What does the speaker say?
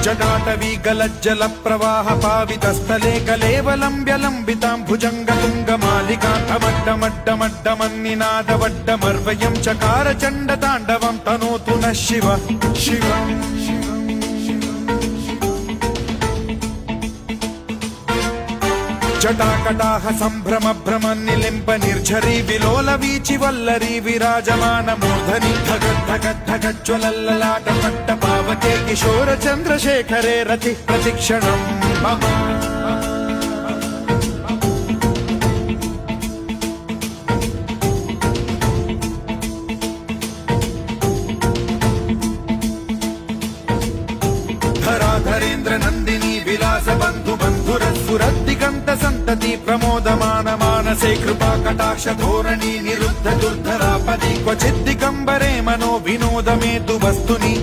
जटाटवी गलज्जल प्रवाह पावितस्थले कलेवलम्ब्यलम्बितां भुजङ्गतुङ्गमालिकान्तमड्डमड्डमड्डमन्निनादवड्डमर्वयं चकार चण्डताण्डवं तनोतु नः शिव शिव जटाकटाह सम्भ्रम भ्रम निलिम्ब निर्झरी विलोल वीचि वल्लरी विराजमान मूर्धनि धगद्धगद्धगज्ज्वलल्ललाट पट्ट पावके किशोर चन्द्रशेखरे रति प्रतिक्षणम् मम धराधरेन्द्र नन्दिनी विलास बन्धु बन्धुरस्फुरद्दिगन्त सन्तति प्रमोदमान मानसे कृपा कटाक्ष धोरणी निरुद्ध दुर्धरापदि क्वचिद्दिगम्बरे मनो विनोदमेतु वस्तुनि